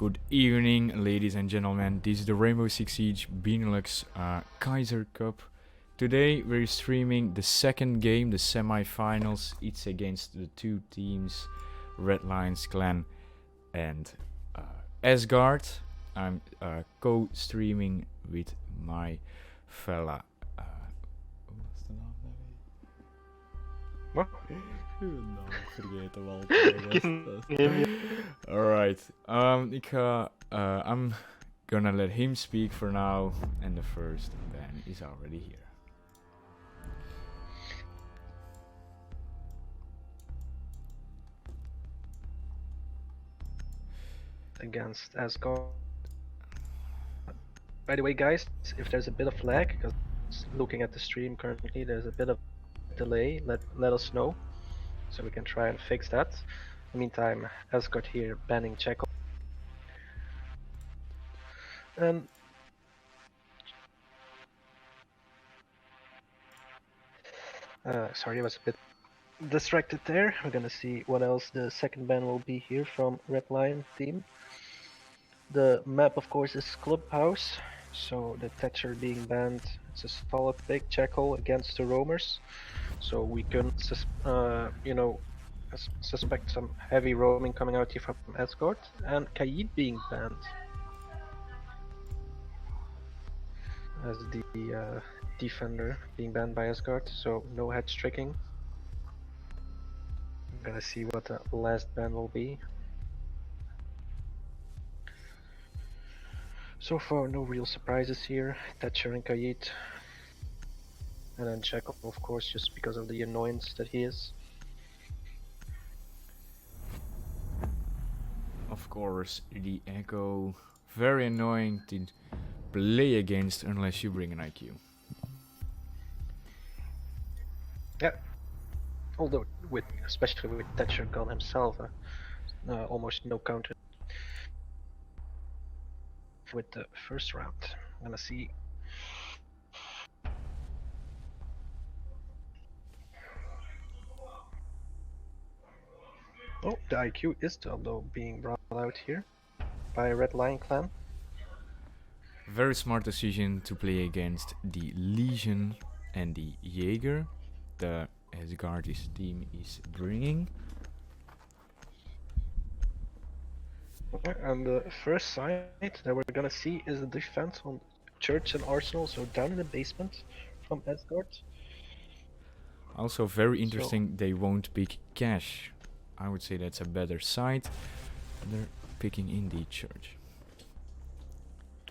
Good evening, ladies and gentlemen. This is the Rainbow Six Siege Benelux Kayzr Cup. Today we're streaming the second game, the semi-finals. It's against the two teams, Red Lions Clan and Asgard. I'm co-streaming with my fella. What's the name? What? No, vergeten we altijd. Alright, I'm gonna let him speak for now, and the first ban is already here. Against Asgard. By the way, guys, if there's a bit of lag, because looking at the stream currently, there's a bit of delay. Let us know, so we can try and fix that. In the meantime, Asgard here banning Checo. Sorry, I was a bit distracted there. We're gonna see what else the second ban will be here from Red Lion team. The map, of course, is Clubhouse, so the Thatcher being banned. It's a solid pick. Checo against the roamers, so we can suspect some heavy roaming coming out here from Asgard, and Kayzr being banned as the defender being banned by Asgard, so no hedge tricking. I'm gonna see what the last ban will be. So far, no real surprises here. Thatcher and Kayzr, and then Checo, of course, just because of the annoyance that he is. Of course, the Echo, very annoying to play against unless you bring an IQ. Yeah, although especially with Thatcher gone himself, almost no counter with the first round. I'm gonna see. Oh, the IQ is though being brought out here by Red Lion Clan. Very smart decision to play against the Legion and the Jaeger. The Asgard's team is bringing. And the first site that we're gonna see is the defense on Church and Arsenal, so down in the basement from Asgard. Also very interesting, they won't pick Cash. I would say that's a better site. They're picking in the Church.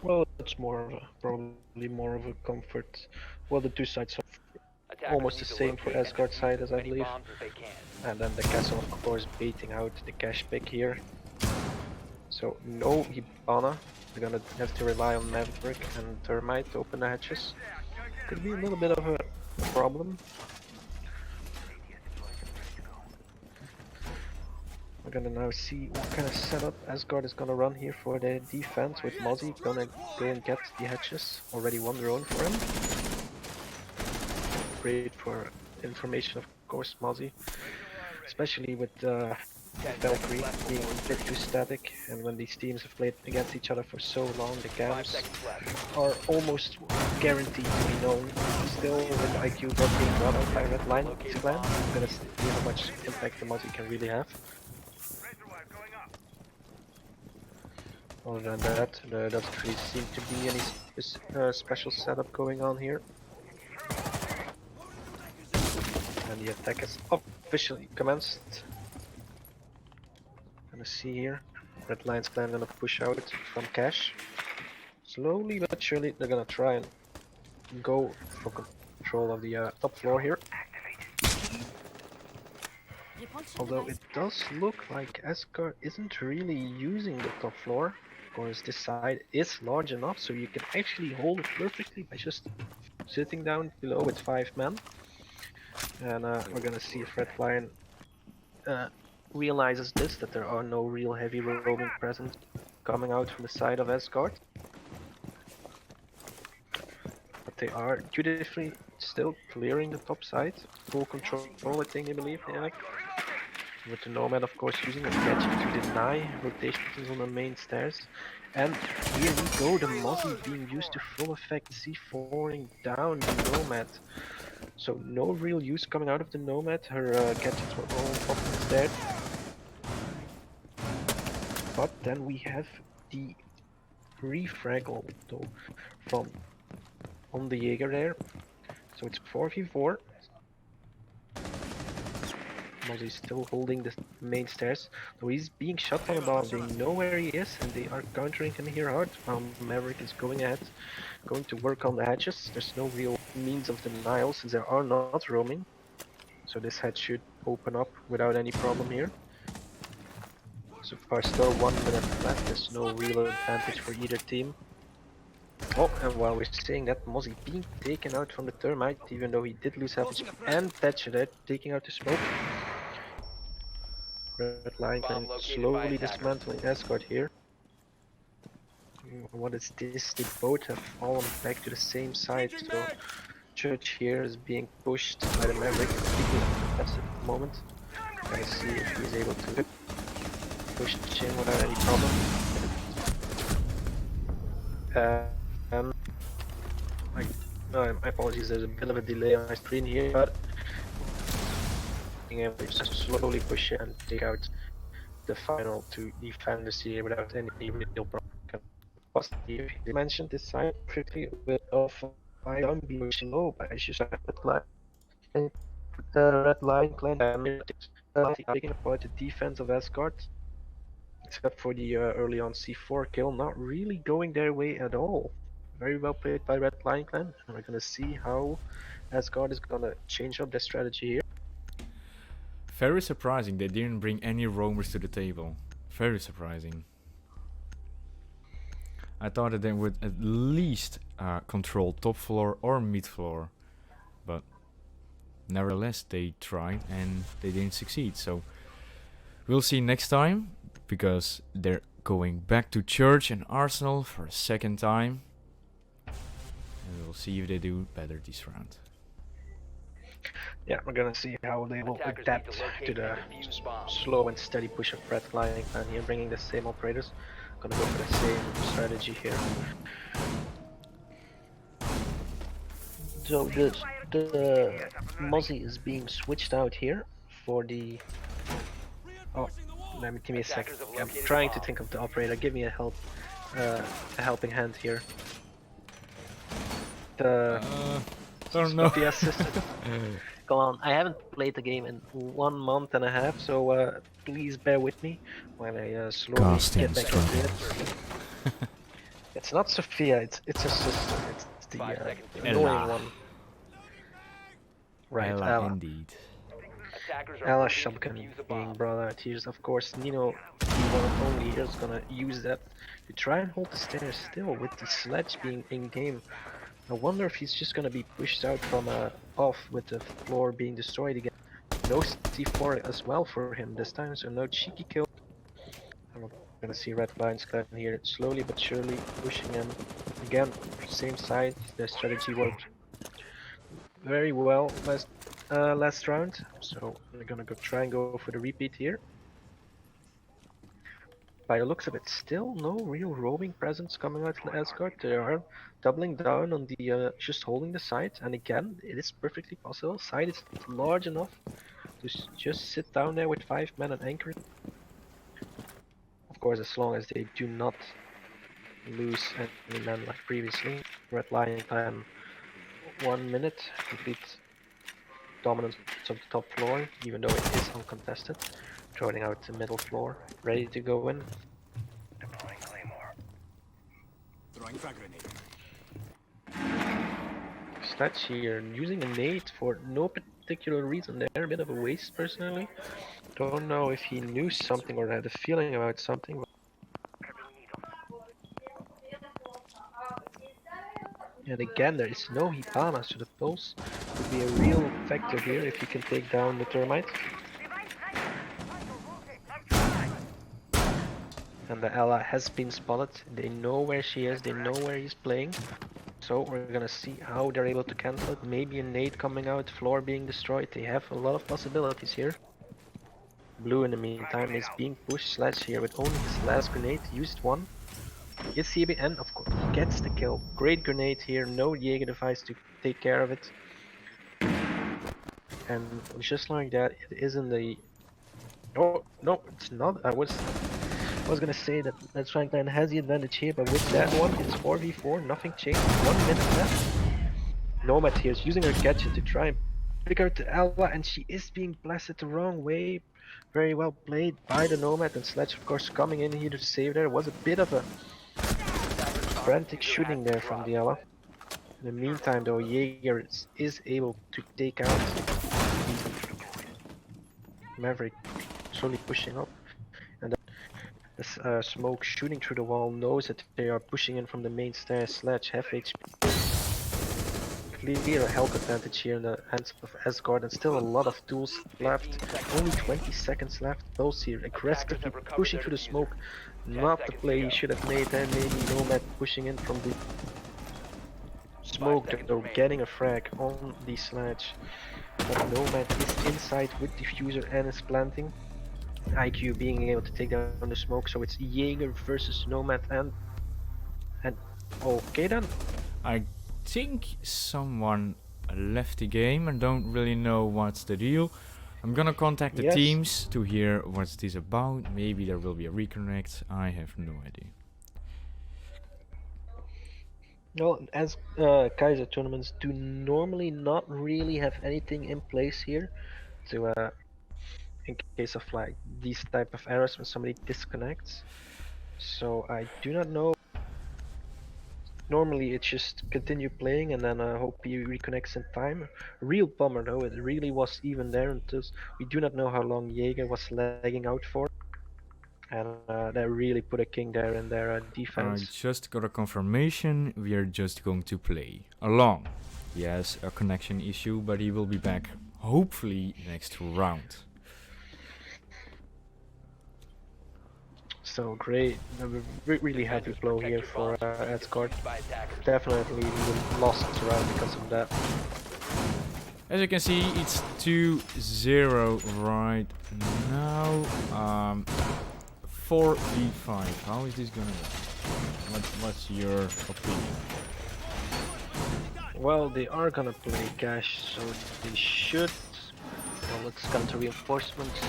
Well, it's probably more of a comfort. Well, the two sides are almost the same for Asgard side, as I believe. And then the castle, of course, baiting out the cash pick here. So no Hibana. We're gonna have to rely on Maverick and Termite to open the hatches. Could be a little bit of a problem. We're gonna now see what kind of setup Asgard is gonna run here for their defense, with Mozzie gonna go and get the hatches. Already won their own for him. Great for information, of course, Mozzie. Especially with Valkyrie being a bit too static, and when these teams have played against each other for so long, the games are almost guaranteed to be known. Still, with IQ not being brought out by Red Lion Clan, we're gonna see how much impact the Mozzie can really have. Other than that, there doesn't really seem to be any special setup going on here. And the attack has officially commenced. Gonna see here, Red Lions Clan gonna push out from cash. Slowly but surely they're gonna try and go for control of the top floor here. Although it does look like Asgard isn't really using the top floor. Of course, this side is large enough so you can actually hold it perfectly by just sitting down below with 5 men. And we're gonna see if Red Lion realizes this, that there are no real heavy roaming present coming out from the side of Asgard. But they are dutifully still clearing the top side. Full control, I think, I believe, yeah. with the Nomad of course using a gadget to deny rotations on the main stairs. And here we go, the Mozzie being used to full effect, C4ing down the Nomad. So no real use coming out of the Nomad, her gadgets were all popped instead. But then we have the refrag though from on the Jaeger there. So it's 4v4. Mozzie's still holding the main stairs, so he's being shot from above. They know where he is and they are countering him here hard. Maverick is going ahead, going to work on the hatches. There's no real means of denial since they are not roaming. So this hatch should open up without any problem here. So far still 1 minute left, there's no real advantage for either team. Oh, and while we're saying that, Mozzie being taken out from the Thermite, even though he did lose half HP, and Thatcher there, taking out the smoke. Red line can slowly dismantling Asgard here. What is this? They both have fallen back to the same side, so Church here is being pushed by the Maverick, at the moment. Gonna see if he's able to push in without any problem. My apologies, there's a bit of a delay on my screen here, but being able to just slowly push in and take out the final to defend the city without any real problem. Positive, he mentioned this side quickly with I don't be pushing low, but I just have that line. And the red line clan taking apart the defense of Asgard, except for the early on C4 kill, not really going their way at all. Very well played by Red Lion Clan, and we're gonna see how Asgard is gonna change up their strategy here. Very surprising they didn't bring any roamers to the table. Very surprising. I thought that they would at least control top floor or mid floor, but nevertheless they tried and they didn't succeed. So we'll see next time, because they're going back to Church and Arsenal for a second time. And we'll see if they do better this round. Yeah, we're gonna see how they will adapt to the slow and steady push of Red Lion Clan here, bringing the same operators. Gonna go for the same strategy here. So the Mozzie is being switched out here for the. Oh, give me a second. I'm trying to think of the operator. Give me a helping hand here. The don't know. The assistant. Go on. I haven't played the game in 1 month and a half, so please bear with me while I slowly get back into it. It's not Sophia. It's her sister. It's the annoying one. Right, Ella. Indeed. Ella Shubkin being brought out here. Of course, Nino, the one and only here, is gonna use that to try and hold the stairs still with the sledge being in game. I wonder if he's just gonna be pushed out from off with the floor being destroyed again. No C4 as well for him this time, so no cheeky kill. I'm gonna see Red Lions Clan here slowly but surely pushing him again. Same side. Their strategy worked very well last round, so we're gonna try and go for the repeat here. By the looks of it, still no real roaming presence coming out from Asgard. They are doubling down on the just holding the site, and again, it is perfectly possible. Site is large enough to just sit down there with 5 men and anchor. Of course, as long as they do not lose any men like previously. Red Lion Clan 1 minute, complete dominance of the top floor, even though it is uncontested. Throwing out the middle floor, ready to go in. Deploying Claymore. Throwing frag grenade. Sledge here, using a nade for no particular reason there, a bit of a waste personally. Don't know if he knew something or had a feeling about something. But and again, there is no Hibana, so the pulse would be a real factor here if you can take down the Thermite. And the Ella has been spotted. They know where she is, they know where he's playing. So we're gonna see how they're able to cancel it. Maybe a nade coming out, floor being destroyed. They have a lot of possibilities here. Blue in the meantime is being pushed. Sledge here with only his last grenade. Used one. Gets CB and of course he gets the kill. Great grenade here. No Jaeger device to take care of it. And just like that, it is in the. Oh no, it's not. I was gonna say that Franklin has the advantage here, but with that one, it's 4v4. Nothing changed. 1 minute left. Nomad here is using her gadget to try and pick out the Ella, and she is being blasted the wrong way. Very well played by the Nomad, and Sledge of course coming in here to save there. Was a bit of a frantic shooting there from the Ella. In the meantime though, Jaeger is able to take out Maverick, slowly pushing up. And this smoke shooting through the wall knows that they are pushing in from the main stairs. Sledge half HP. Clear health advantage here in the hands of Asgard, and still a lot of tools left. Only 20 seconds left. Pulse here aggressively pushing through the smoke. Not the play he should have made there. Maybe Nomad pushing in from the smoke. They're getting a frag on the Sledge. But Nomad is inside with diffuser and is planting. IQ being able to take down the smoke, so it's Jaeger versus Nomad and okay then. I think someone left the game and don't really know what's the deal. I'm gonna contact the Yes. teams to hear what's this about. Maybe there will be a reconnect. I have no idea. Well, as Kayzr tournaments do normally not really have anything in place here to in case of like these type of errors when somebody disconnects. So I do not know. Normally it's just continue playing and then hope he reconnects in time. Real bummer though, it really was even there until we do not know how long Jaeger was lagging out for. And that really put a king there in their I defense. just got a confirmation. We are just going to play along. Yes, a connection issue, but he will be back hopefully next round. So great, really happy blow here for Asgard. Definitely we lost the round because of that. As you can see, it's 2-0 right now. 4v5. How is this gonna work? What's your opinion? Well, they are gonna play cash, so they should. Well, let's come to reinforcements.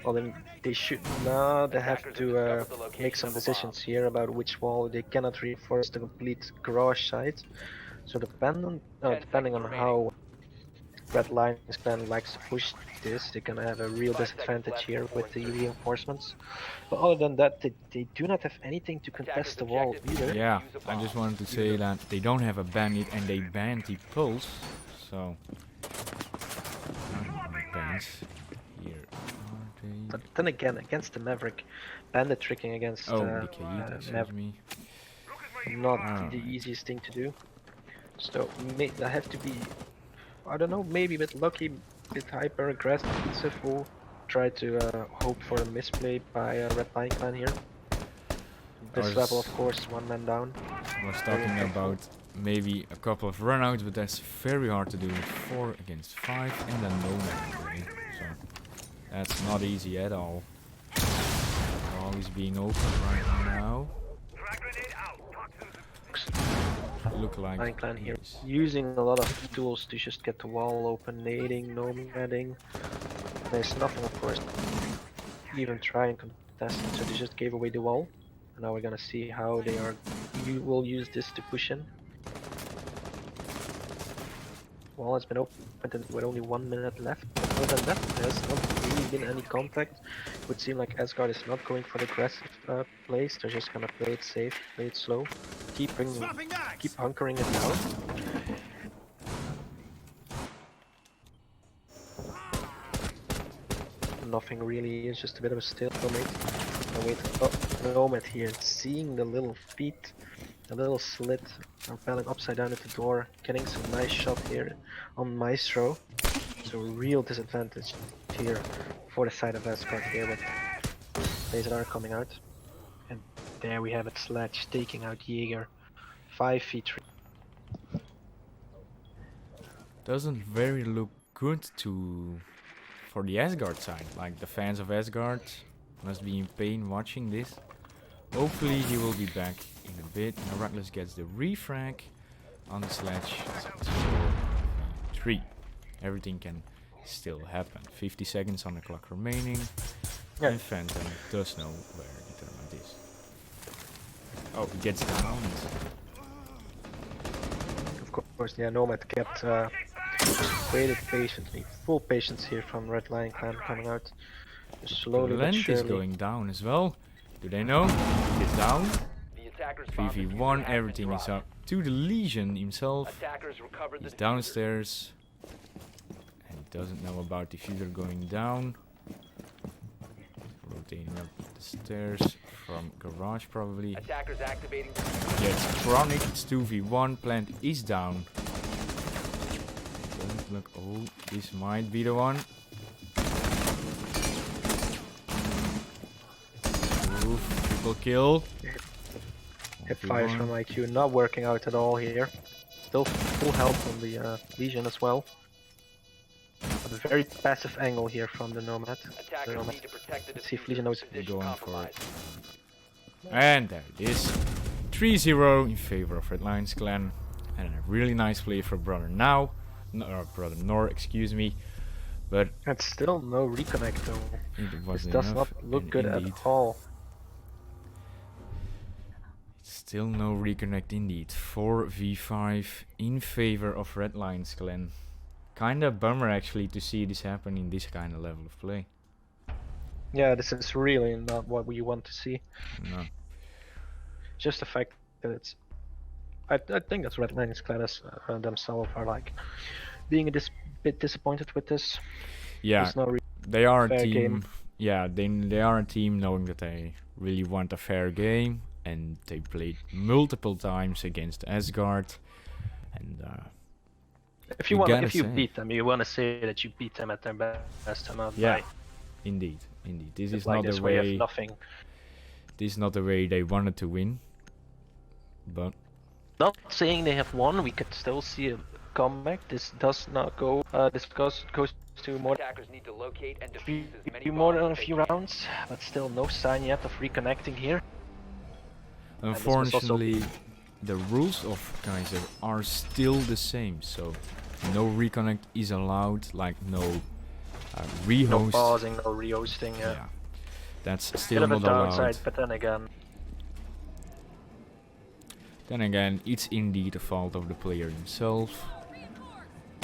Well, then they should. Now they have to make some decisions here about which wall they cannot reinforce the complete garage side. So depending on how Red Lion's plan likes to push this, they can have a real disadvantage here with the reinforcements. But other than that, they do not have anything to contest the wall either. Yeah, I just wanted to say that they don't have a bandit and they banned the pulse, so bans here are they? But then again, against the Maverick, bandit tricking against DKE, excuse Maverick, me. not the easiest thing to do. So I have to be, I don't know, maybe a bit lucky, a bit hyper aggressive, or try to hope for a misplay by Red Lion Clan here. This was- level, of course, one man down. I was talking about maybe a couple of runouts, but that's very hard to do with 4 against 5 and then no man play. So that's not easy at all. Always being open right now. Look like Lion Clan here, yes. using a lot of tools to just get the wall open, nading, nomading. There's nothing, of course, even try and contest it, so they just gave away the wall. And now we're gonna see how they will use this to push in. Wall has been opened with only 1 minute left. Other than that, there's not really been any contact. It would seem like Asgard is not going for the aggressive plays. They're just gonna play it safe, play it slow, keep hunkering it down. Nothing really, it's just a bit of a stalemate. Wait, oh, Nomad here, seeing the little feet, the little slit, rappelling upside down at the door, getting some nice shot here on Maestro. So real disadvantage here for the side of Asgard here with Kayzr coming out. And there we have it, Sledge taking out Jaeger, 5v3. Doesn't very look good to for the Asgard side. Like the fans of Asgard must be in pain watching this. Hopefully he will be back in a bit. Now Reckless gets the refrag on the sledge. It's 4-3. Everything can still happen. 50 seconds on the clock remaining. Yeah. And Phantom does know where the tournament is. Oh, he gets down. Of course, yeah, Nomad kept waited patiently. Full patience here from Red Lion Clan coming out. Just slowly but Lent surely. is going down as well. Do they know? It's down. 3v1, everything is up to the Legion himself. He's downstairs. And he doesn't know about the diffuser going down. Rotating up the stairs from garage probably. Attackers activating. Gets chronic, it's 2v1, plant is down. Don't look, oh, this might be the one. Oof, triple kill. Hip fires from IQ not working out at all here. Still full health on the Legion as well. But a very passive angle here from the Nomad. Attackers need to protect the Let's see if Legion knows. position Going for it. compromised. And there it is. 3-0 in favor of Red Lions Clan. And a really nice play for Brother Now. No, Brother Nor, excuse me. But And still no reconnect though. it This wasn't does enough. not look and good indeed, at all. Still no reconnect indeed. 4v5 in favor of Red Lions Clan. Kinda bummer actually to see this happen in this kind of level of play. Yeah, this is really not what we want to see. No. Just the fact that it's. I think that Red Lions Clan themselves are like being a bit disappointed with this. Yeah, There's no they are a fair team. game. Yeah, they are a team knowing that they really want a fair game, and they played multiple times against Asgard, and If you You want, gotta if you say. beat them, you want to say that you beat them at their best and not yeah, by indeed. This is like not this the where you way. have nothing. This is not the way they wanted to win, but Not saying they have won, we could still see a comeback. This does not go. This goes to more Attackers need to locate and defuse as many more bombs than a as they few can. rounds, but still no sign yet of reconnecting here. this was also- unfortunately, the rules of Kayzr are still the same. So no reconnect is allowed. Like no No rehost. pausing, no rehosting. Yeah, that's Bit still of a not allowed. downside, but then again, Then again, it's indeed the fault of the player himself.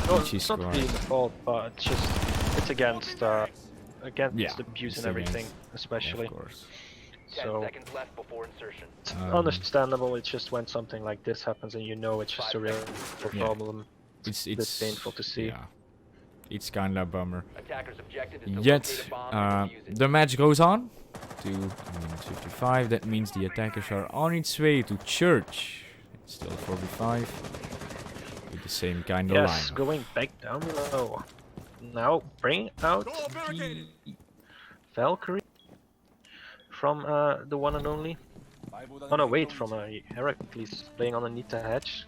no, Which is it's not correct. really the fault, but it's against against Yeah, abuse it's and everything, against- especially. Of course. 10 So seconds left before insertion. it's Um, understandable. It's just when something like this happens and you know it's just a real Yeah. problem. It's painful to see. Yeah, it's kinda a bummer. Attackers' objective is to Yet, locate a bomb and defuse it. the match goes on to minute 55. That means the attackers are on its way to church. It's still 45 with the same kind of Yes, line. going back down low. Now bring out the Valkyrie from the one and only. Oh no, wait, from Heracles playing underneath the hedge.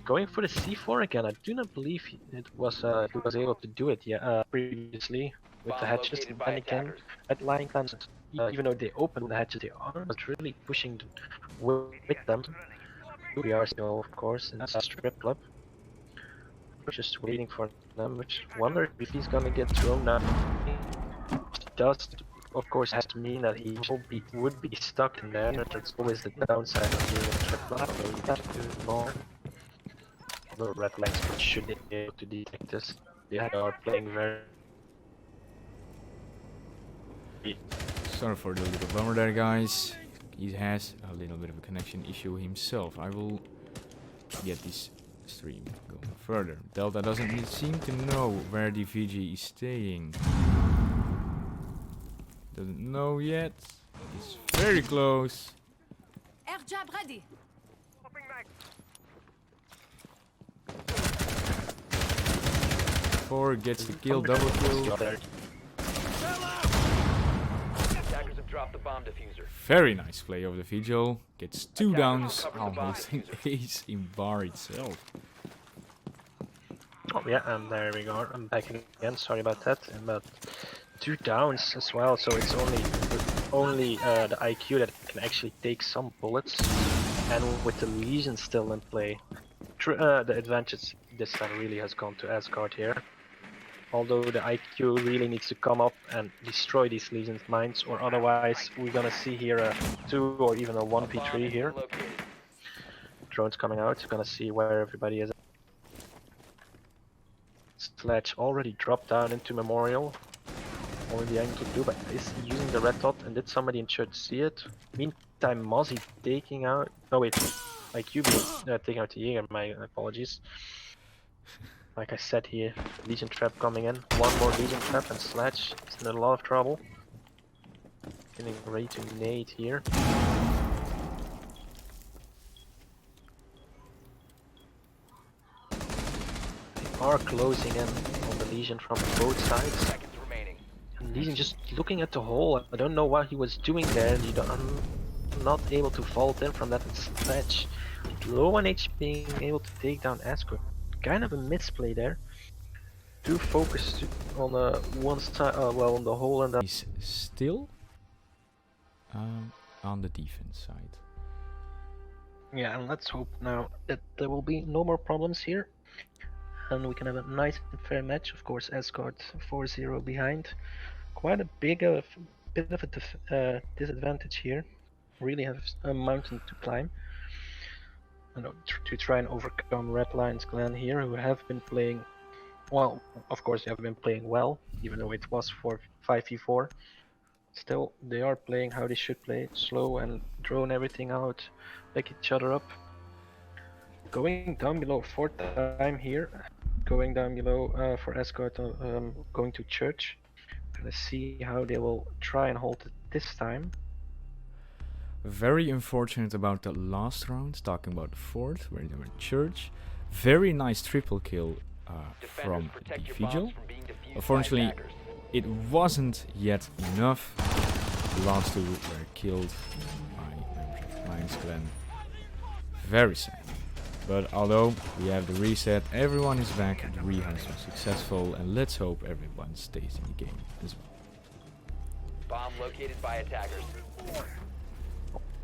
Going for the C4 again. I do not believe it was he was able to do it previously with the Bomb hedges. located And by then again, attackers. at Lion Clans, even though they opened the hedges, they are not really pushing with them. We are still, of course, in a strip club. We're just waiting for them, which wonder if he's gonna get thrown now. It does, of course, has to mean that he would be stuck in there. That's always the downside of being a strip club. So you have to do more. The Red Lions should be able to detect this. They are playing very. Sorry for the little bummer there, guys. He has a little bit of a connection issue himself. I will get this stream going further. Delta doesn't seem to know where the VG is staying. Doesn't know yet. It's very close. Air jab ready. 4 gets the kill, double kill. Attackers have dropped the bomb diffuser. Very nice play of the Vigil. Gets 2 Attackers downs, recover the bomb almost an diffuser. ace in bar itself. Oh yeah, and there we go. I'm back again. Sorry about that. But 2 downs as well, so it's only the IQ that can actually take some bullets, and with the Legion still in play, the advantage this time really has gone to Asgard here. Although the IQ really needs to come up and destroy these Legion's mines, or otherwise we're gonna see here a 2 or even a A bomb 1v3 has been here. located. Drones coming out, you're gonna see where everybody is. Sledge already dropped down into Memorial. Only the end can do, but is using the red dot, and did somebody in church see it? Meantime, Mozzie taking out. No wait, IQ being taking out the Jaeger. My apologies. Like I said here, Legion trap coming in. One more Legion trap, and Sledge is in a lot of trouble. Getting ready to nade here. They are closing in on the Legion from both sides. Seconds remaining. And Legion just looking at the hole. I don't know what he was doing there. I'm not able to vault in from that Sledge. Low on HP, being able to take down Asgard. Kind of a misplay there. Too focused on one side, well, on the hole, and He's still on the defense side. yeah, and let's hope now that there will be no more problems here, and we can have a nice and fair match. Of course, Asgard 4-0 behind, quite a bit of a disadvantage here. Really have a mountain to climb. To try and overcome Red Lions Clan here, who have been playing. Well, of course, they have been playing well, even though it was for 5v4. Still, they are playing how they should play, slow and drone everything out, back each other up. Going down below, 4th time here. Going down below for Asgard, going to church. Gonna see how they will try and hold it this time. Very unfortunate about the last round, talking about the 4th, where they were in church. Very nice triple kill Defenders, from protect the your Vigil. bombs from being defused by Unfortunately, attackers. it wasn't yet enough. The last 2 were killed by members of Lions Clan. Very sad. But although we have the reset, everyone is back, the rehearse was successful, and let's hope everyone stays in the game as well. Bomb located by attackers.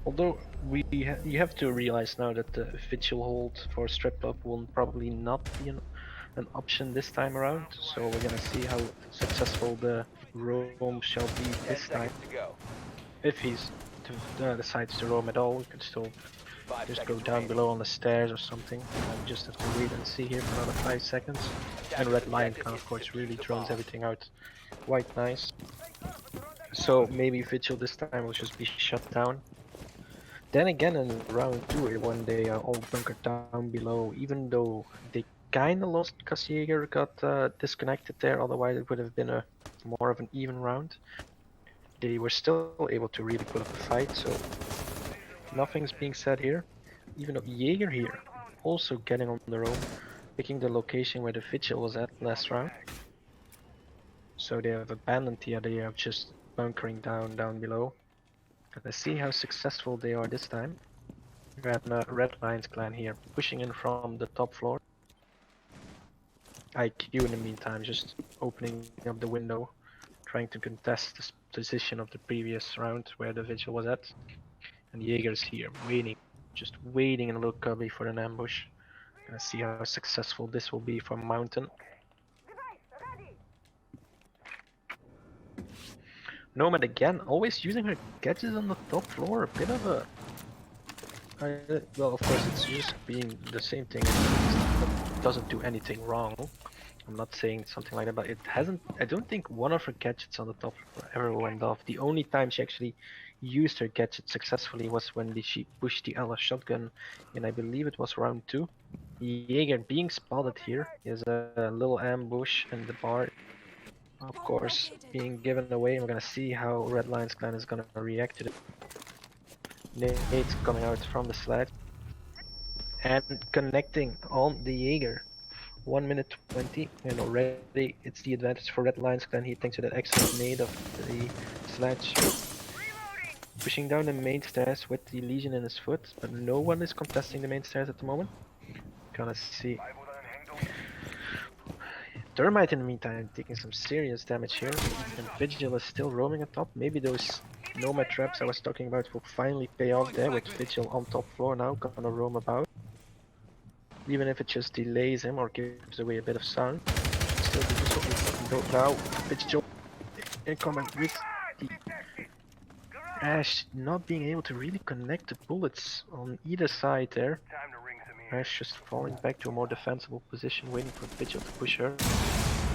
Although you have to realize now that the Vigil hold for strip up will probably not be an option this time around, so we're gonna see how successful the roam shall be 10 this time. seconds to go. If he's decides to roam at all, we can still 5 just go seconds down remaining. below on the stairs or something, and just have to wait and see here for another 5 seconds. And Attackers Red Lion objective can is of course to really defuse the drones bomb. everything out quite nice. So maybe Vigil this time will just be shut down. Then again in round 2, when they are all bunkered down below, even though they kinda lost because Jaeger got disconnected there, otherwise it would have been a more of an even round. They were still able to really put up a fight, so nothing's being said here. Even though Jaeger here, also getting on their own, picking the location where the Vigil was at last round. So they have abandoned the idea of just bunkering down below. Let's see how successful they are this time. We have a Red Lions Clan here, pushing in from the top floor. IQ in the meantime, just opening up the window, trying to contest the position of the previous round where the Vigil was at. And Jaeger's here, waiting, just waiting in a little cubby for an ambush. Gonna see how successful this will be for Mountain. Nomad again, always using her gadgets on the top floor, a bit of a... well, of course it's just being the same thing, it doesn't do anything wrong. I'm not saying something like that, but it hasn't... I don't think one of her gadgets on the top floor ever went off. The only time she actually used her gadget successfully was when she pushed the LS shotgun in, I believe it was round 2. Jaeger being spotted here, he has a little ambush in the bar. Of course, being given away, and we're gonna see how Red Lions Clan is gonna react to it. Nades coming out from the sledge and connecting on the Jaeger. 1 minute 20, and already it's the advantage for Red Lions Clan. He thanks to that excellent nade of the sledge. Pushing down the main stairs with the Legion in his foot, but no one is contesting the main stairs at the moment. Gonna see Thermite in the meantime taking some serious damage here, and Vigil is still roaming at top. Maybe those nomad traps I was talking about will finally pay off there with Vigil on top floor now, gonna roam about. Even if it just delays him or gives away a bit of sound. Still now Vigil incoming with the Ash not being able to really connect the bullets on either side there. Ash just falling back to a more defensible position, waiting for Vigil to push her.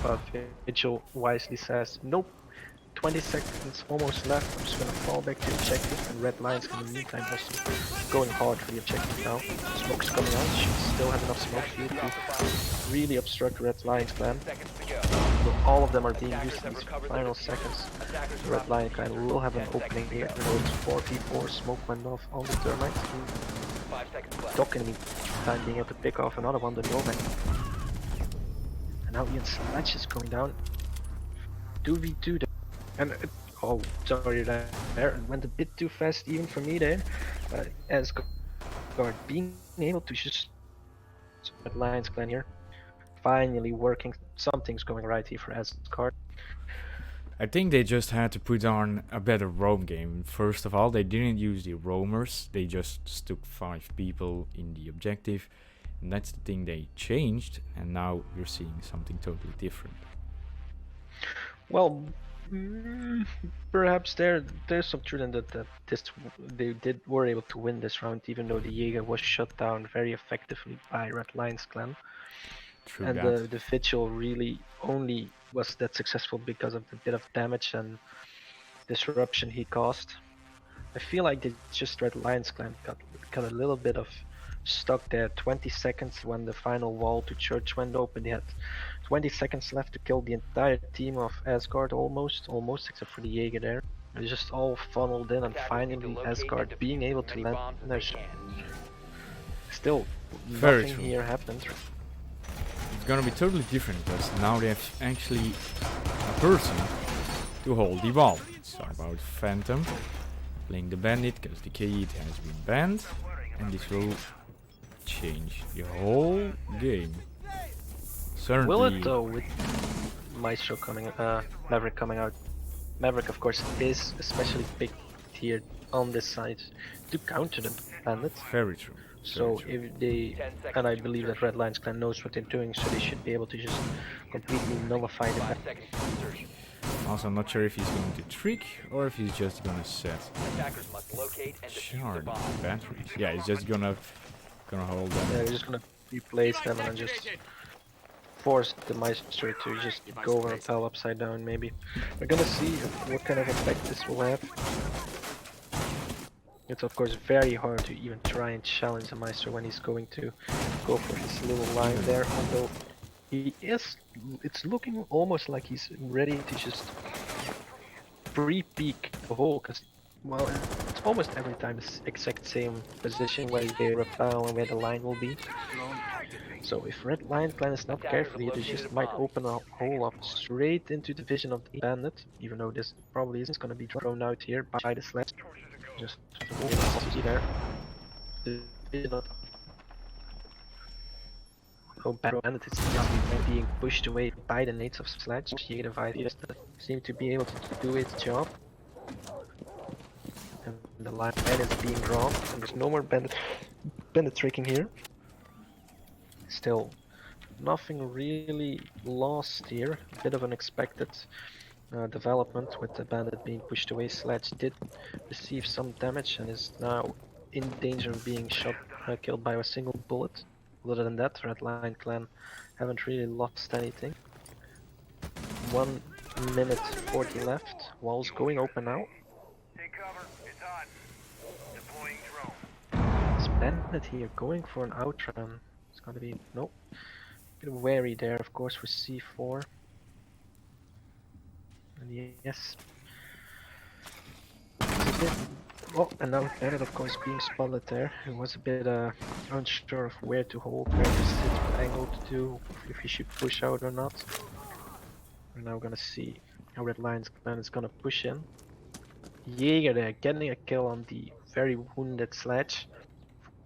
But Vigil wisely says, nope, 20 seconds almost left, I'm just gonna fall back to the objective, and Red Lion's in the meantime also going hard for the objective now. Smoke's coming out, she still has enough smoke here to really obstruct Red Lion's plan. But all of them are being used in these final seconds. The Red Lion clan will have an opening here, even though it's 4v4, smoke went off on the Thermite. Doc in the meantime being able to pick off another one, the Nomad. And now Ian Sledge is going down. 2v2 there. And oh, sorry there, it went a bit too fast even for me there. Asgard being able to just Red Lion's clan here. Finally working, something's going right here for Asgard. I think they just had to put on a better roam game. First of all, they didn't use the roamers, they just stuck 5 people in the objective. And that's the thing they changed, and now you're seeing something totally different. Well, perhaps there's some truth in that, they were able to win this round, even though the Jaeger was shut down very effectively by Red Lion's clan. True And that. the Vigil really only was that successful because of the bit of damage and disruption he caused. I feel like they just Red Lion's clan got a little bit of stuck there. 20 seconds when the final wall to church went open. They had 20 seconds left to kill the entire team of Asgard almost except for the Jaeger there. It just all funneled in, and finally Asgard being able to land their still Very nothing true. here happened. It's gonna be totally different because now they have actually a person to hold the wall. It's about Phantom playing the bandit because the Kayzr has been banned, and this will change the whole game. Certainly. Will it though, with Maestro coming, Maverick coming out? Maverick of course is especially picked here on this side to counter the bandit. Very true. So Very true. if they, and I believe that Red Lion's clan knows what they're doing, so they should be able to just completely nullify the bandit. Also, I'm not sure if he's going to trick or if he's just gonna set charge batteries. Yeah, he's just gonna hold them. They're just gonna replace them and just force the Maestro to just go and repel upside down maybe. We're gonna see what kind of effect this will have. It's of course very hard to even try and challenge the Maestro when he's going to go for his little line there, although it's looking almost like he's ready to just pre-peek the hole, because well, it's almost every time the exact same position where they repel and where the line will be. So if Red Lion clan is not careful here, they just might open a hole up straight into the vision of the bandit, even though this probably isn't going to be thrown out here by the slash. Just see there. The vision of bandit is just being pushed away by the nades of Sledge. Jaeger 5 just seem to be able to do its job. And the line is being drawn, and there's no more bandit tricking here. Still, nothing really lost here. A bit of an expected development with the bandit being pushed away. Sledge did receive some damage and is now in danger of being shot, killed by a single bullet. Other than that, Red Lion clan haven't really lost anything. 1 minute 40 left. Walls going open now. Take cover. It's on. Deploying drone. This bandit here going for an outrun. It's gonna be nope. A bit wary there, of course, for C4. And yes. Oh, and now Bandit of course being spotted there. He was a bit unsure of where to hold, where to sit, what angle to do, if he should push out or not. We're now gonna see how Red Lion's clan is gonna push in. Jaeger there, getting a kill on the very wounded Sledge.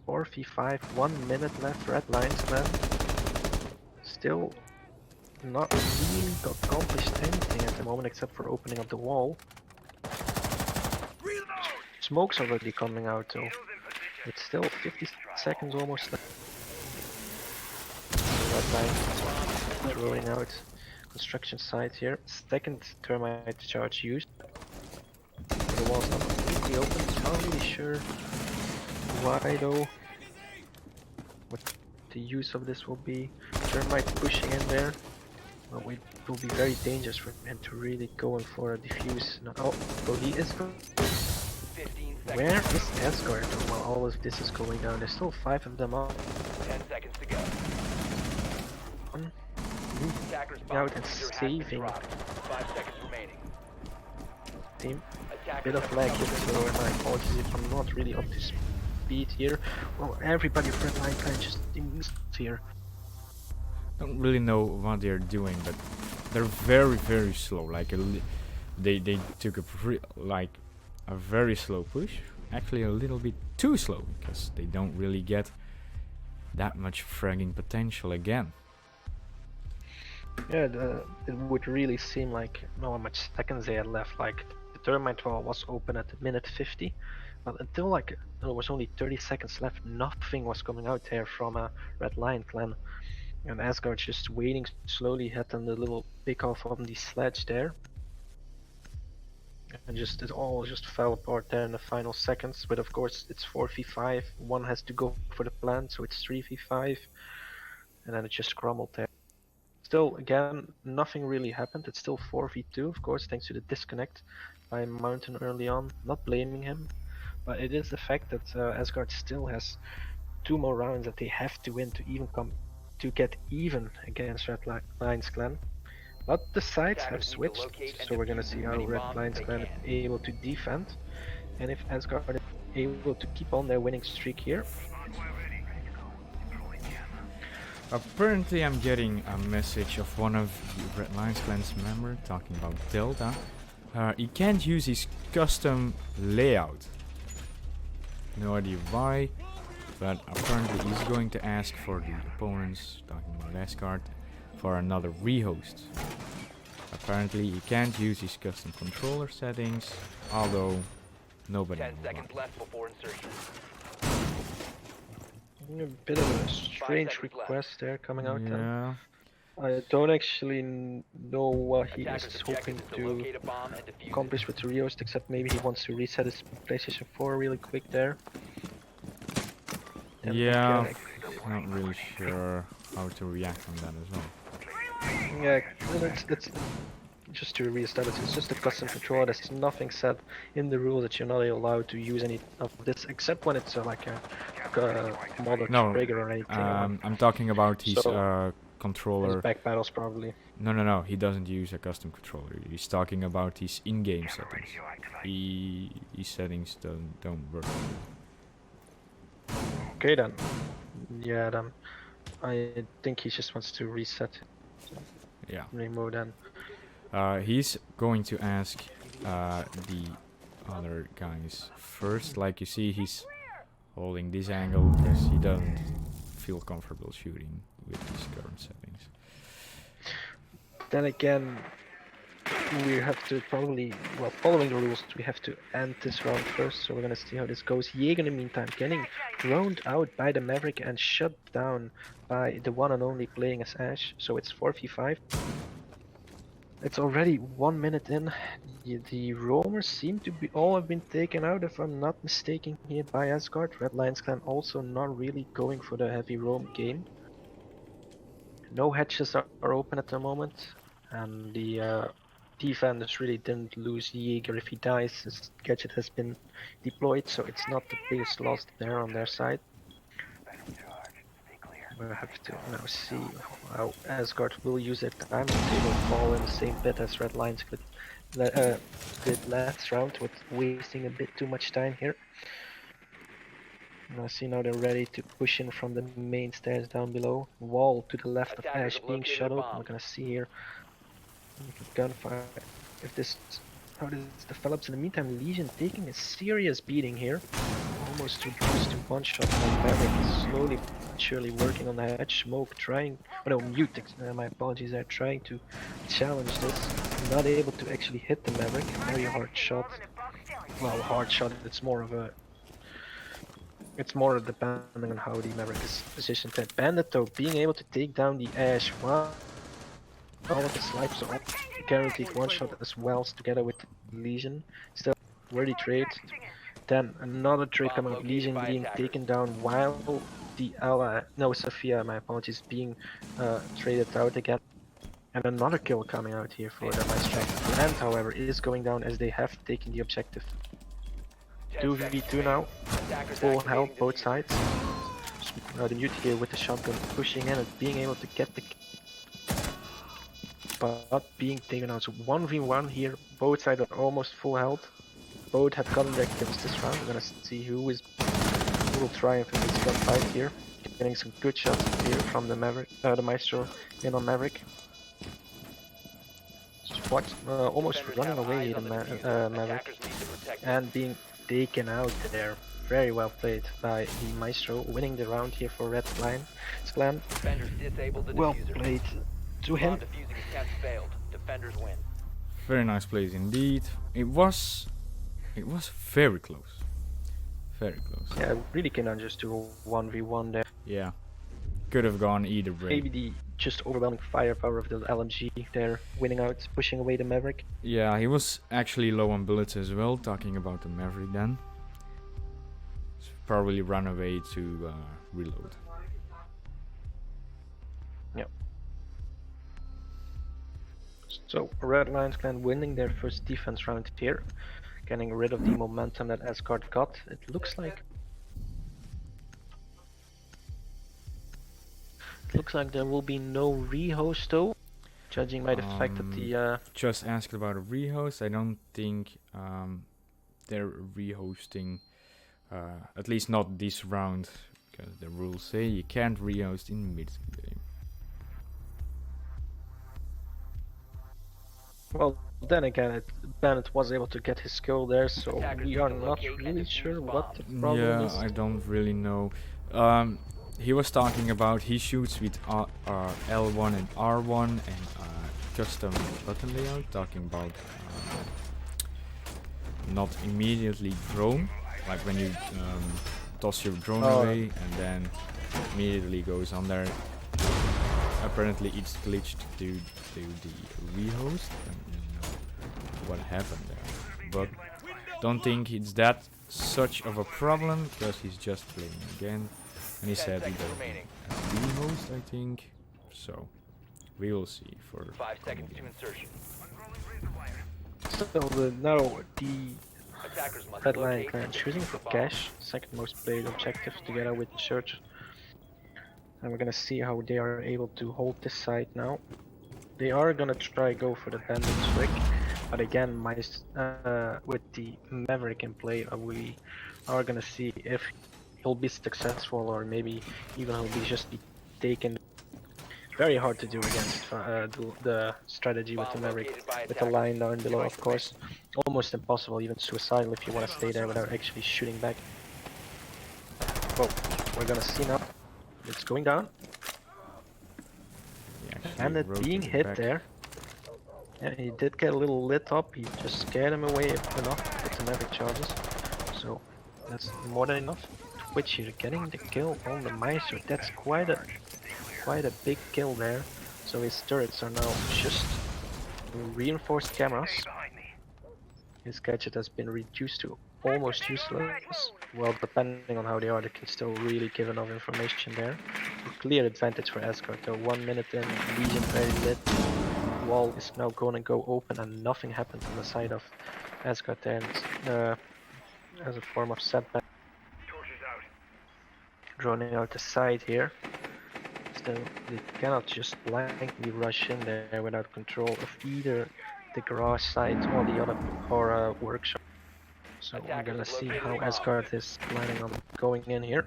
4v5, 1 minute left, Red Lion's clan. Still not really accomplished anything at the moment except for opening up the wall. Smoke's already coming out though. It's still 50 seconds almost left. Red line throwing out construction site here. Second thermite charge used. The wall's not completely open, not really sure why though. What the use of this will be. Thermite pushing in there. Well, it will be very dangerous for him to really go in for a defuse. No, oh, so he is going. 15 seconds. Where is Asgard while all of this is going down? There's still 5 of them up. 10 seconds to go. One, Attackers out bomb and diffuser has been saving. dropped. 5 seconds remaining. team. Attackers Bit of have lag found here, the so room. my apologies if I'm not really up to speed here. Well, everybody from line can just here. Don't really know what they're doing, but they're very slow. Like they took a a very slow push. Actually, a little bit too slow because they don't really get that much fragging potential again. Yeah, it would really seem like know how much seconds they had left. Like the thermite wall was open at minute 50, but until like there was only 30 seconds left, nothing was coming out there from a Red Lion clan. And Asgard just waiting slowly, had them the little pick off on the sledge there. And just it all just fell apart there in the final seconds. But of course it's 4v5. One has to go for the plant, so it's 3v5. And then it just crumbled there. Still, again, nothing really happened. It's still 4v2, of course, thanks to the disconnect by Mountain early on. Not blaming him, but it is the fact that Asgard still has 2 more rounds that they have to win to get even against Red Lion's clan. But the sides have Attackers need to switched, locate and so we're gonna defuse see as how many Red bombs Lion's as they clan is can. able to defend, and if Asgard is able to keep on their winning streak here. Apparently, I'm getting a message of one of the Red Lions clan's member talking about Delta. He can't use his custom layout. No idea why, but apparently he's going to ask for the opponents, talking about Asgard, for another rehost. Apparently he can't use his custom controller settings, although nobody 10 knows seconds why. left before insertion. A bit of a strange seconds left. request there coming out then. Yeah, I don't actually know what he Attackers' is hoping objective is to to locate a bomb and defuse it. accomplish with the rehost, except maybe he wants to reset his PlayStation 4 really quick there. And yeah, again, not really sure how to react on that as well. yeah, well, it's just to reestablish, it's just a custom controller. There's nothing said in the rule that you're not allowed to use any of this, except when it's like a mod or No, trigger or anything. I'm talking about his So, his controller. back paddles probably. No, he doesn't use a custom controller. He's talking about his in-game settings. His settings don't work. Okay then. Yeah, then I think he just wants to reset Yeah. remove then. He's going to ask the other guys first. Like you see, he's holding this angle because he doesn't feel comfortable shooting with his current settings. Then again, we have to probably, well, following the rules, we have to end this round first, so we're gonna see how this goes. Jaeger in the meantime getting drowned out by the Maverick and shut down by the one and only playing as Ash, so it's 4v5. It's already 1 minute in. The roamers seem to be all have been taken out, if I'm not mistaken, here by Asgard. Red Lions clan also not really going for the heavy roam game. No hatches are open at the moment, and the defenders really didn't lose Jaeger. If he dies, his gadget has been deployed, so it's not the biggest loss there on their side. We'll have to now see how Asgard will use their time. They will fall in the same pit as Red Lions did last round, with wasting a bit too much time here. I see now they're ready to push in from the main stairs down below. Wall to the left of Attackers Ash have being located a shuttled. bomb. We're gonna see here gunfire. If this how this develops. In the meantime, Legion taking a serious beating here. almost reduced to one shot. And Maverick is slowly but surely working on the hedge. Smoke trying, oh no, Mute, my apologies, they're trying to challenge this. Not able to actually hit the Maverick. Very hard shot. Well, hard shot, it's more of a... It's more depending on how the Maverick is positioned. That Bandit though, being able to take down the Ash while all of the snipes are guaranteed one shot as well, together with Legion. Still worthy trade. Then another trade coming up, Legion being taken down while the ally, no, Sophia, my apologies, being traded out again. And another kill coming out here for the Maestro. Land, however, is going down as they have taken the objective. 2v2 now, full health both sides. The Mute here with the shotgun pushing in and being able to get the but being taken out. So 1v1 here, both sides are almost full health. Both have gotten their kills this round. We're gonna see who will triumph in this gunfight here. Getting some good shots here from the Maverick, the Maestro in on Maverick. What? Almost running away the Maverick and being taken out there. Very well played by the Maestro, winning the round here for Red Clan. Well played to him. Defenders win. Very nice plays indeed. It was very close. Very close. Yeah, it really came down just to 1v1 there. Yeah. Could have gone either way. Maybe the just overwhelming firepower of the LMG there, winning out, pushing away the Maverick. Yeah, he was actually low on bullets as well, talking about the Maverick then. So probably run away to reload. Yep. So, Red Lions Clan winning their first defense round here, getting rid of the momentum that Asgard got. It looks like there will be no rehost though, judging by the fact that the just asked about a rehost. I don't think they're rehosting, at least not this round, because the rules say you can't rehost in mid-game. well, then again, Bennett was able to get his kill there, so we are not really sure what the problem is. Yeah, I don't really know. He was talking about he shoots with L1 and R1 and custom button layout, talking about not immediately drone, like when you toss your drone away and then immediately goes on there. Apparently it's glitched to the rehost. I don't know what happened there, but don't think it's that such of a problem because he's just playing again. And he said he doesn't rehost, I think. So we will see for 5 seconds to insertion. So now the Attackers must Red Lion locate Clan and shooting for defuse the bomb. cash, second most played objective together with the Church. And we're gonna see how they are able to hold this side now. They are gonna try go for the Bandit trick, but again, with the Maverick in play, we are gonna see if he'll be successful or maybe even he'll be just be taken. Very hard to do against the strategy with the Maverick, with the line down below, of course. Almost impossible, even suicidal if you want to stay there without actually shooting back. Well, we're gonna see now. It's going down. And it being hit there. Yeah, he did get a little lit up. He just scared him away enough with the Maverick charges. So that's more than enough. Twitch here getting the kill on the Maestro. That's quite a big kill there. So his turrets are now just reinforced cameras. His gadget has been reduced to almost useless. Well, depending on how they are, they can still really give enough information there. A clear advantage for Asgard though. 1 minute in, Legion very lit. Wall is now going to go open and nothing happened on the side of Asgard there. And, as a form of setback. Droning out the side here. Still, they cannot just blankly rush in there without control of either the garage side or the other or workshop. So we're gonna see how Asgard is planning on going in here.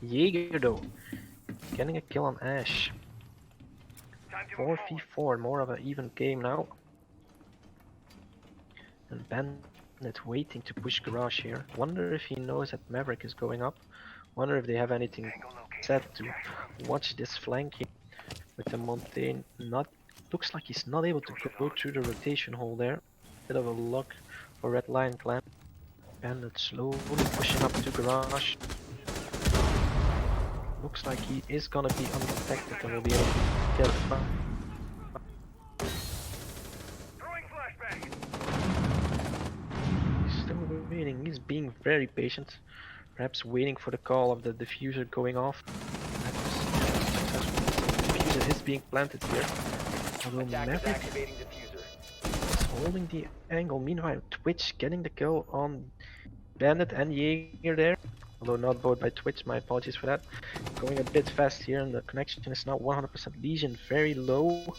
Jaeger though, getting a kill on Ash. 4v4, more of an even game now. And Ben Bandit waiting to push garage here. Wonder if he knows that Maverick is going up. Wonder if they have anything set to watch this flank here. With the Montaigne not... Looks like he's not able to go through the rotation hole there. Bit of a luck for Red Lion Clan. Bandit slowly pushing up to garage. Looks like he is gonna be undetected and will be able to kill it. Throwing flashbang. He's still waiting, he's being very patient. Perhaps waiting for the call of the diffuser going off. The diffuser is being planted here. Although Attackers Maverick activating diffuser. is holding the angle. Meanwhile, Twitch getting the kill on Bandit and Jaeger there. Although not both by Twitch, my apologies for that. Going a bit fast here and the connection is now 100%. Legion very low.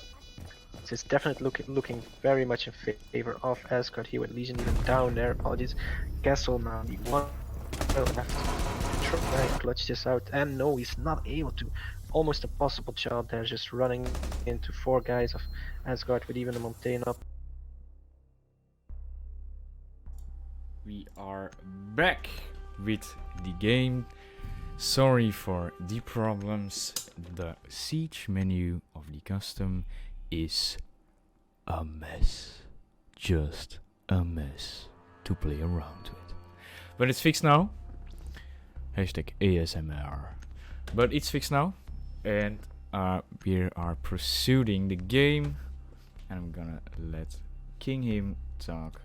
This is definitely looking very much in favor of Asgard here with Legion even down there. Apologies. Castle now the one left. Try and clutch this out, and no, he's not able to. Almost impossible job there, just running into 4 guys of Asgard with even a Montaigne up. We are back with the game. Sorry for the problems. The siege menu of the custom is a mess. Just a mess to play around with. But it's fixed now. Hashtag ASMR. But it's fixed now. And we are pursuing the game. And I'm gonna let King him talk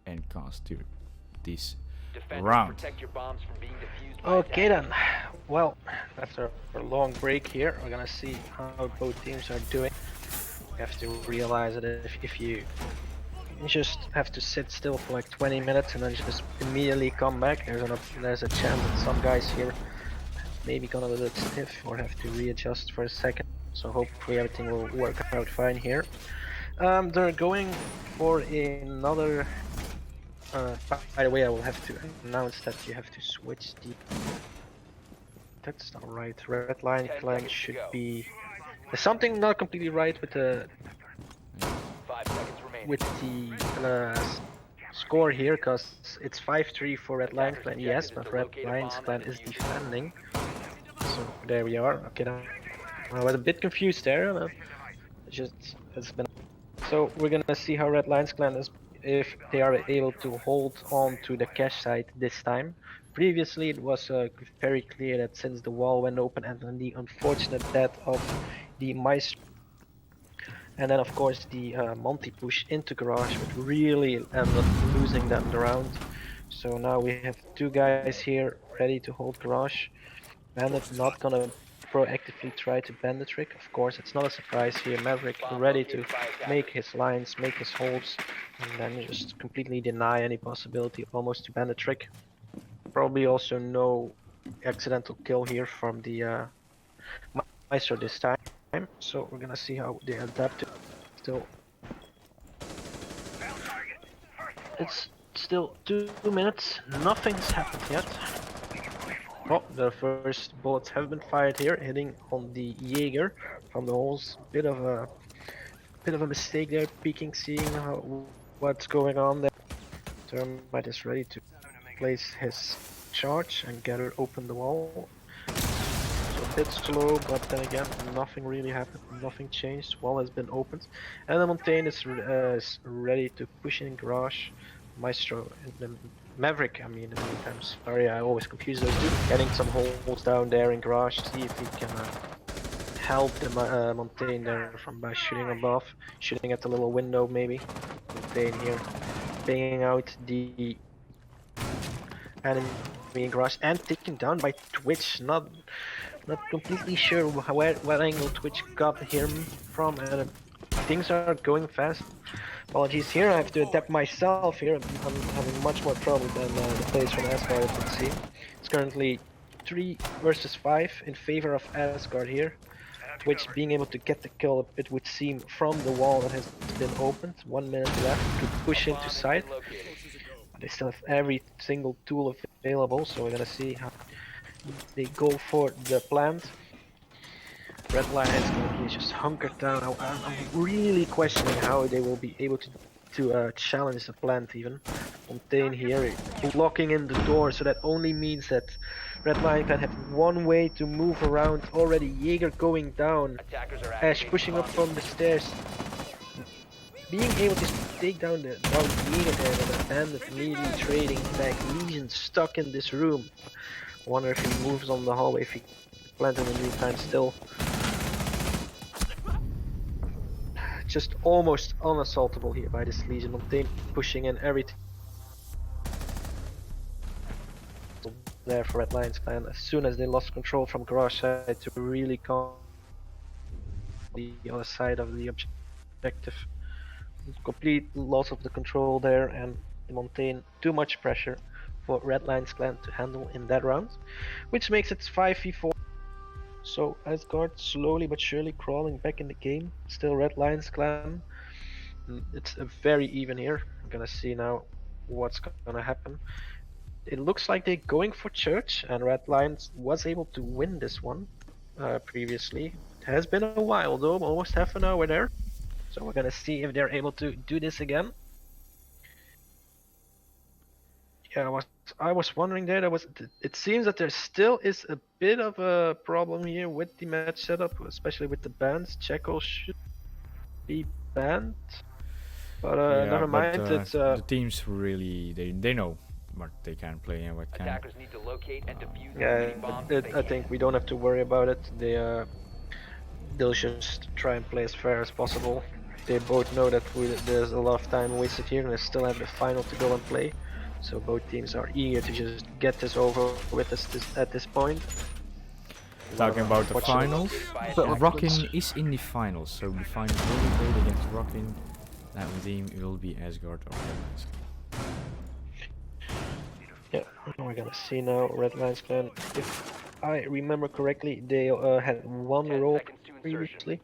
and cast to this Defenders, round. protect your bombs from being defused by Okay attackers. then, well, after a long break here, we're gonna see how both teams are doing. You have to realize that if you just have to sit still for like 20 minutes and then just immediately come back, there's a chance that some guys here maybe gonna be a little stiff or have to readjust for a second. So hopefully everything will work out fine here. They're going for another... by the way, I will have to announce that you have to switch the... That's not right. Red Lion 10 Clan seconds to should go. be... There's something not completely right with the 5 seconds remaining. score here, because it's 5-3 for Red Lion Attackers Clan, objective yes, is but to Red locate a Lion's bomb Clan and is defuse it. defending. So there we are. Okay, now I was a bit confused there. It's been... So we're gonna see how Red Lion's Clan is, if they are able to hold on to the cache site this time. Previously it was very clear that since the wall went open and then the unfortunate death of the Maestro, and then of course the Monty push into garage, which really ended up losing them the round. So now we have 2 guys here ready to hold garage. Bandit not gonna proactively try to bend the trick. Of course, it's not a surprise here. Maverick ready to make his lines, make his holds, and then just completely deny any possibility almost to bend the trick. Probably also no accidental kill here from the Maestro this time. So we're gonna see how they adapt to still. It's still 2 minutes, nothing's happened yet. Oh, the first bullets have been fired here, hitting on the Jaeger from the holes. Bit of a mistake there, peeking, seeing what's going on there. Thermite is ready to place his charge and open the wall. So a bit slow, but then again, nothing really happened, nothing changed. Wall has been opened, and the Montaigne is ready to push in garage. Maestro and the Maverick, I mean, in the meantime, sorry, I always confuse those two. Getting some holes down there in garage, see if he can help the Montaigne there by shooting above, shooting at the little window maybe. Montaigne here, banging out the enemy in garage and taken down by Twitch. Not completely sure what angle Twitch got him from, and things are going fast. Apologies here, I have to adapt myself here. I'm having much more trouble than the players from Asgard, as you can see. It's currently 3 versus 5 in favor of Asgard here. Twitch being able to get the kill, it would seem, from the wall that has been opened. 1 minute left to push into site. They still have every single tool available, so we're gonna see how they go for the plant. Red Lion is just hunkered down. I'm really questioning how they will be able to challenge the plant even. Montaigne here blocking in the door, so that only means that Red Lion can have one way to move around. Already Jaeger going down, Attackers are Ash activating pushing up bomb from the stairs. Being able to take down the Jaeger there with a bandit immediately trading back. Legion stuck in this room. I wonder if he moves on the hallway, if he plans in the meantime still. Just almost unassaultable here by this Legion. Montaigne pushing in everything there for Red Lion's clan. As soon as they lost control from garage side to really come the other side of the objective. Complete loss of the control there, and Montaigne too much pressure for Red Lion's clan to handle in that round, which makes it 5v4. So Asgard slowly but surely crawling back in the game. Still Red Lion's clan. It's a very even here. I'm gonna see now what's gonna happen. It looks like they're going for church, and Red Lions was able to win this one previously. It has been a while though, almost half an hour there. So we're gonna see if they're able to do this again. Yeah, I was wondering there. It seems that there still is a bit of a problem here with the match setup, especially with the bans. Checo should be banned, but never mind. It's the teams really they know what they can play and what can't. Attackers need to locate and defuse yeah. as many bombs as they I can. think we don't have to worry about it. They'll just try and play as fair as possible. They both know that there's a lot of time wasted here, and they still have the final to go and play. So both teams are eager to just get this over with at this point. Talking about the finals, But Rockin is in the finals, so the finals will be played against Rockin. That team will be Asgard or Red Lions. Yeah, we're gonna see now Red Lions clan. If I remember correctly, they had one 10 roll seconds to insertion. previously.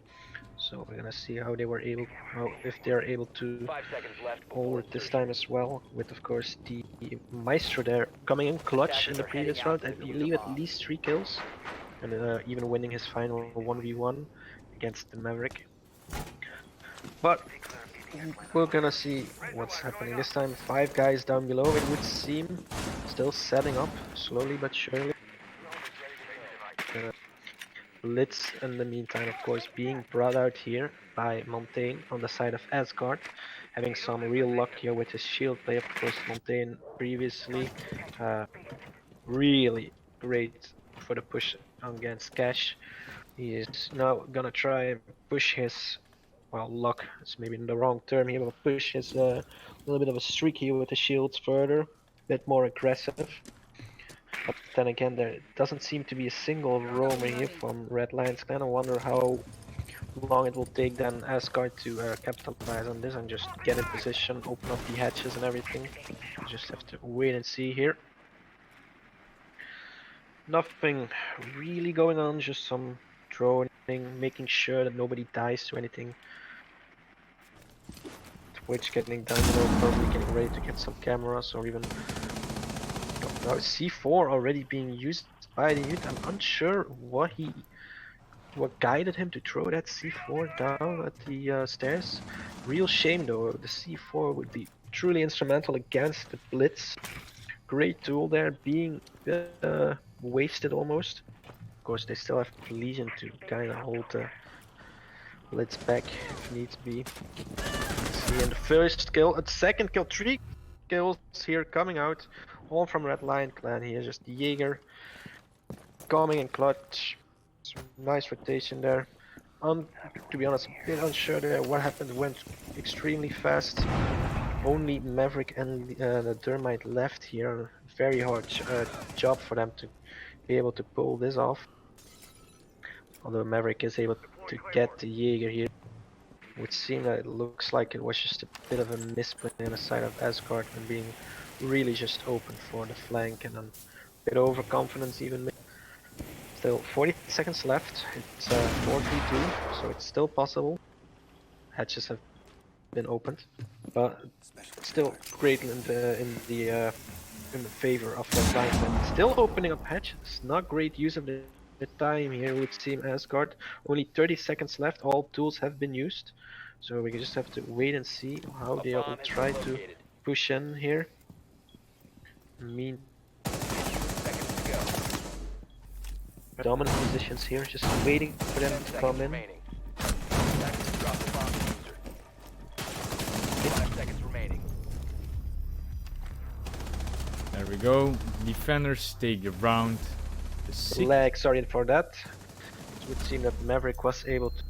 So we're gonna see how they were able, if they are able to 5 seconds left before hold it this insertion. time as well. With of course the Maestro there coming in clutch in the previous round. I believe at least 3 kills, and even winning his final 1v1 against the Maverick. But we're gonna see what's happening this time. 5 guys down below, it would seem, still setting up slowly but surely. Blitz in the meantime, of course, being brought out here by Montaigne on the side of Asgard, having some real luck here with his shield play. Of course, Montaigne previously really great for the push against Cash. He is now gonna try and push his, well, luck is maybe the wrong term here, but push his little bit of a streak here with the shields further, a bit more aggressive. But then again, there doesn't seem to be a single roamer here from Red Lions clan. I wonder how long it will take then Asgard to capitalize on this and just get in position, open up the hatches and everything. We just have to wait and see here. Nothing really going on, just some droning, making sure that nobody dies to anything. Twitch getting down below, probably getting ready to get some cameras or even... Now C4 already being used by the youth. I'm unsure what guided him to throw that C4 down at the stairs. Real shame though, the C4 would be truly instrumental against the Blitz. Great tool there, being wasted almost. Of course they still have Legion to kind of hold the Blitz back if needs be. Let's see, and the first kill, a second kill, 3 kills here coming out. All from Red Lion clan here, just the Jaeger coming in clutch. Some nice rotation there. To be honest, a bit unsure there what happened, went extremely fast. Only Maverick and the Thermite left here. Very hard job for them to be able to pull this off. Although Maverick is able to get the Jaeger here. It would seem that it looks like it was just a bit of a misplay on the side of Asgard and being really just open for the flank and then a bit overconfidence even. Still 40 seconds left, it's 4v2, so it's still possible. Hatches have been opened, but still great in the favor of the flank. Still opening up hatches, not great use of the time here would seem Asgard. Only 30 seconds left, all tools have been used, so we just have to wait and see how they'll try to push in here. Mean Seconds to go. dominant positions here, just waiting for them to Seconds come in. remaining. Attackers have dropped the bomb diffuser. 5 seconds remaining. There we go. Defenders take the round. The Lag, sorry for that. It would seem that Maverick was able to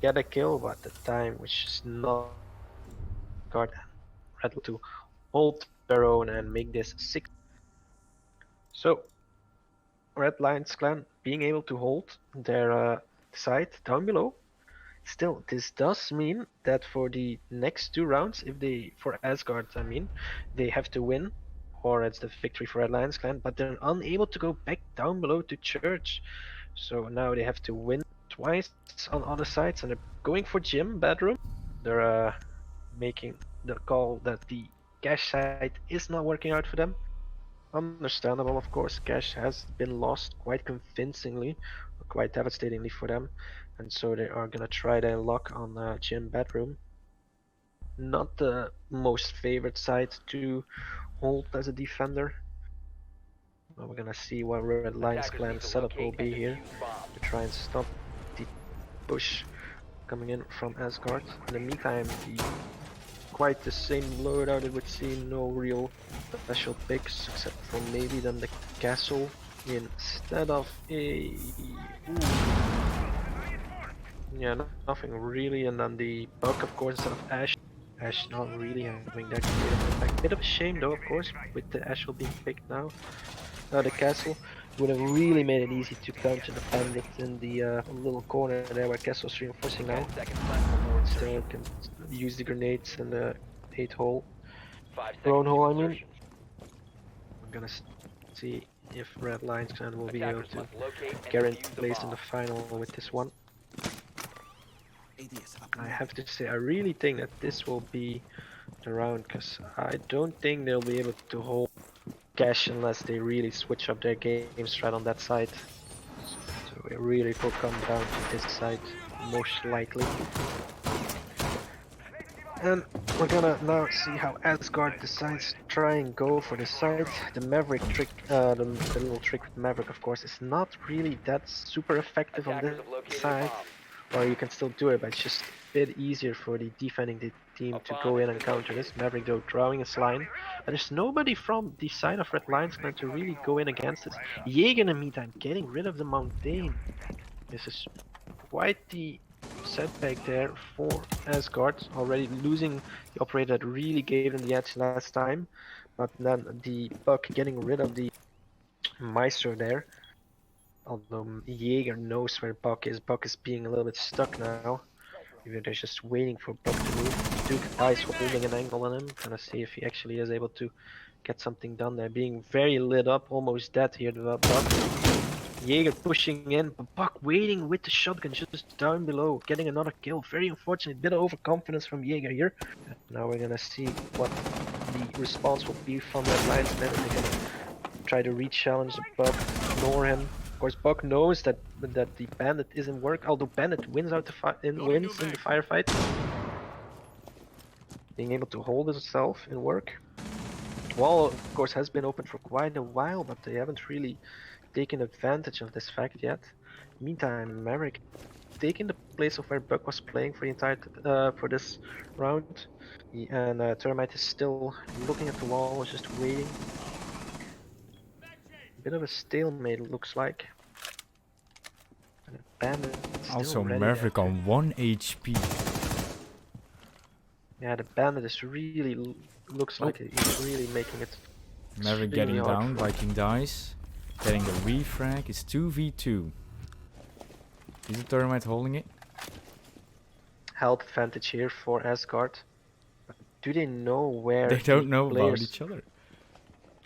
get a kill, but at the time, which is not guard Red to hold their own and make this 6. So, Red Lions clan being able to hold their side down below. Still, this does mean that for the next 2 rounds, if they, for Asgard, I mean, they have to win, or it's the victory for Red Lions clan, but they're unable to go back down below to church. So now they have to win twice on other sides, and they're going for gym bedroom. They're making the call that the cash side is not working out for them. Understandable, of course. Cash has been lost quite convincingly, quite devastatingly for them, and so they are gonna try their luck on gym bedroom. Not the most favored side to hold as a defender. Well, we're gonna see what Red Lions Attackers clan need to setup will locate be and here defuse bombs. to try and stop the push coming in from Asgard. In the meantime, quite the same loadout, it would seem. No real special picks except for maybe then the castle instead of a yeah, nothing really, and then the buck of course instead of Ash. Ash not really having that great of an impact. Bit of a shame though, of course, with the Ashel being picked now. The castle would have really made it easy to counter the bandit in the little corner there where Castle's reinforcing now. 10 seconds left before Still insertion. can use the grenades and the 8 hole. 5 Drone seconds hole, to I mean. insertion. I'm gonna see if Red Lions clan will be able Attackers to must locate and guarantee defuse the place in bomb. the final with this one. ADS up and I running. have to say, I really think that this will be the round, because I don't think they'll be able to hold cash unless they really switch up their game strat on that side. So it really will come down to this side, most likely. And we're gonna now see how Asgard decides to try and go for the side. The Maverick trick, the little trick with Maverick, of course, is not really that super effective on Attackers this have located a side. bomb. Or you can still do it, but it's just a bit easier for the defending the team to go in and counter this. Maverick though drawing his line. But there's nobody from the side of Red Lions clan to really go in against this. Jaeger in the meantime getting rid of the Mountain. This is quite the setback there for Asgard. Already losing the operator that really gave them the edge last time. But then the Buck getting rid of the Maestro there. Although Jaeger knows where Buck is being a little bit stuck now. Maybe they're just waiting for Buck to move. Duke is holding an angle on him, gonna see if he actually is able to get something done there. Being very lit up, almost dead here, the Buck. Jaeger pushing in, but Buck waiting with the shotgun just down below, getting another kill. Very unfortunate, bit of overconfidence from Jaeger here. Now we're gonna see what the response will be from Red Lions. They're gonna try to re-challenge the Buck, ignore him. Of course, Buck knows that the bandit is in work, although bandit wins out the wins in the firefight. Being able to hold himself in work. Wall, of course, has been open for quite a while, but they haven't really taken advantage of this fact yet. Meantime, Maverick taking the place of where Buck was playing for the entire for this round, and Termite is still looking at the wall, just waiting. Bit of a stalemate, it looks like. And bandit still Also, ready Maverick there. on 1 HP. Yeah, the bandit is really looks like he's really making it. Maverick extremely getting hard down, for him. Viking dies. Getting the refrag. It's 2v2. Is the Thermite holding it? Health advantage here for Asgard. Do they know where They don't the know about players... each other.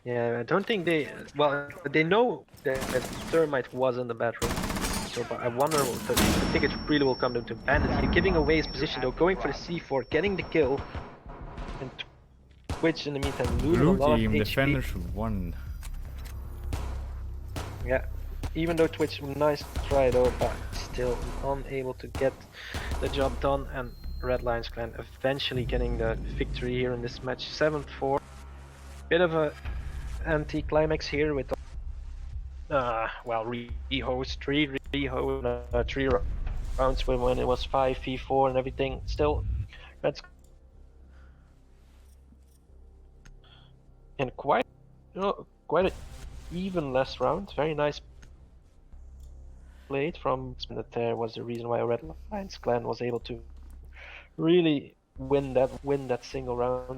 Yeah, I don't think they... Well, they know that Thermite was in the bedroom. So, but I wonder... I think it really will come down to Bandit here, giving away his position though, going for the C4, getting the kill. And Twitch in the meantime losing a Blue lot of team HP. defenders won. Yeah, even though Twitch nice try though, but still unable to get the job done, and Red Lions clan eventually getting the victory here in this match, 7-4. Bit of a anti-climax here with well, re-host, three rounds when it was 5v4 and everything. Still, Reds and quite quite an even last round. Very nice played from that. There was the reason why Red Lions clan was able to really win that single round.